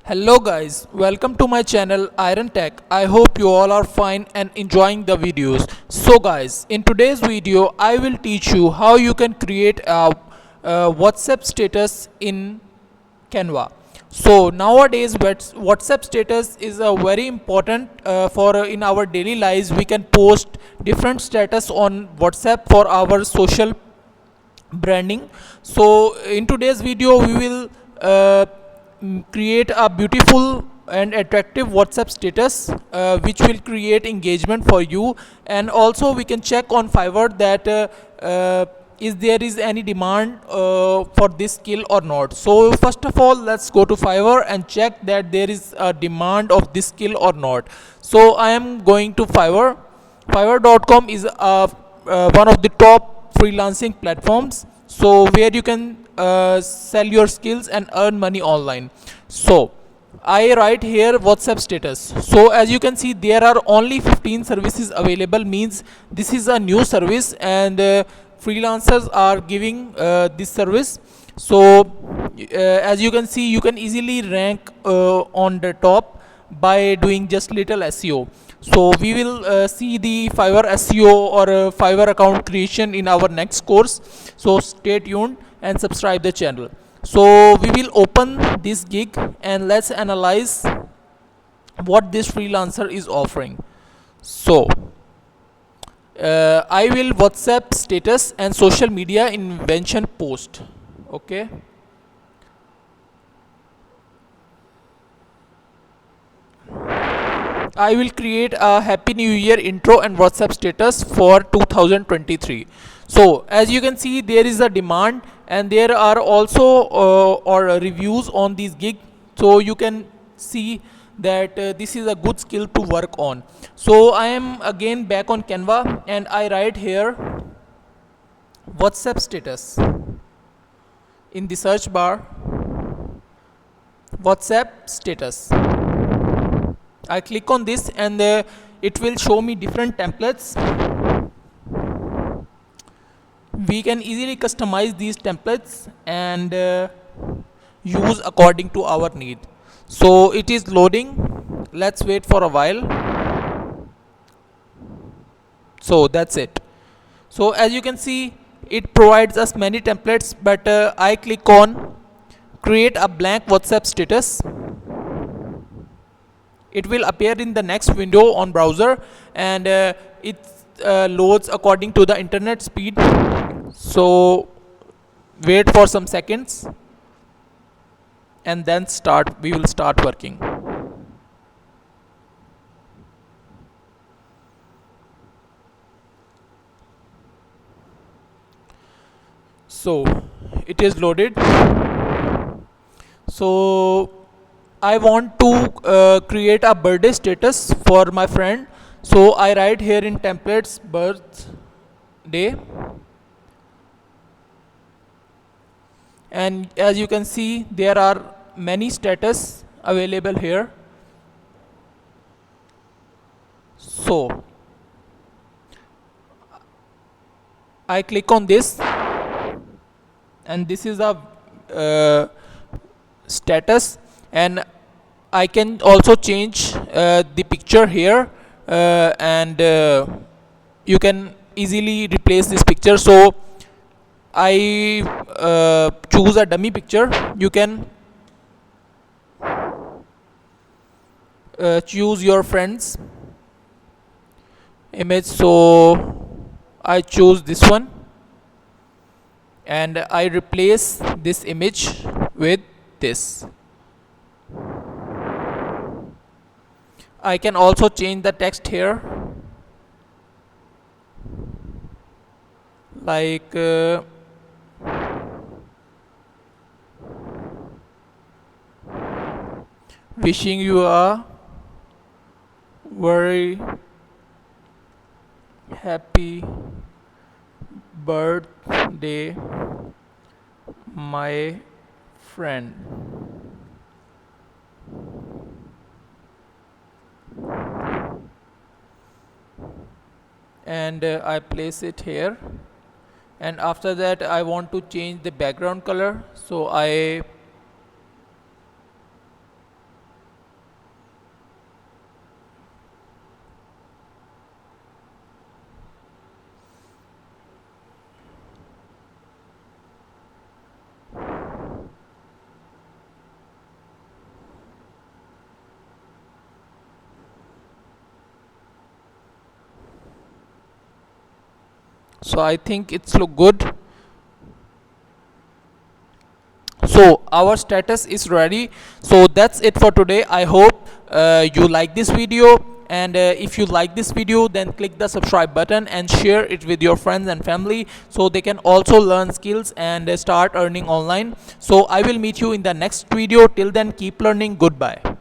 Hello guys, welcome to my channel Iron Tech. I hope you all are fine and enjoying the videos. So guys, in today's video I will teach you how you can create a WhatsApp status in Canva. So nowadays WhatsApp status is a very important for in our daily lives. We can post different status on WhatsApp for our social branding. So in today's video we will create a beautiful and attractive WhatsApp status which will create engagement for you, and also we can check on Fiverr that is there is any demand for this skill or not. So first of all, let's go to Fiverr and check that there is a demand of this skill or not. So I am going to Fiverr. Fiverr.com is one of the top freelancing platforms, so where you can sell your skills and earn money online. So I write here WhatsApp status. So as you can see, there are only 15 services available, means this is a new service, and freelancers are giving this service. So as you can see, you can easily rank on the top by doing just little SEO. So we will see the Fiverr SEO or Fiverr account creation in our next course. So stay tuned and subscribe the channel. So we will open this gig and let's analyze what this freelancer is offering. So I will WhatsApp status and social media invention post. Okay. I will create a Happy New Year intro and WhatsApp status for 2023. So as you can see, there is a demand and there are also or reviews on this gig. So you can see that this is a good skill to work on. So I am again back on Canva and I write here WhatsApp status in the search bar. WhatsApp status. I click on this and it will show me different templates. We can easily customize these templates and use according to our need. So it is loading. Let's wait for a while. So that's it. So as you can see, it provides us many templates, but I click on create a blank WhatsApp status. It will appear in the next window on browser, and it loads according to the internet speed. So wait for some seconds and then we will start working. So it is loaded. So I want to create a birthday status for my friend. So I write here in templates birthday, and as you can see, there are many status available here. So I click on this and this is a status, and I can also change the picture here, and you can easily replace this picture. So I choose a dummy picture. You can choose your friend's image. So I choose this one and I replace this image with this. I can also change the text here, like wishing you a very happy birthday, my friend. And I place it here, and after that I want to change the background color. So I So I think it's look good. So our status is ready. So that's it for today. I hope you like this video, and if you like this video, then click the subscribe button and share it with your friends and family, so they can also learn skills and start earning online. So I will meet you in the next video. Till then, keep learning. Goodbye.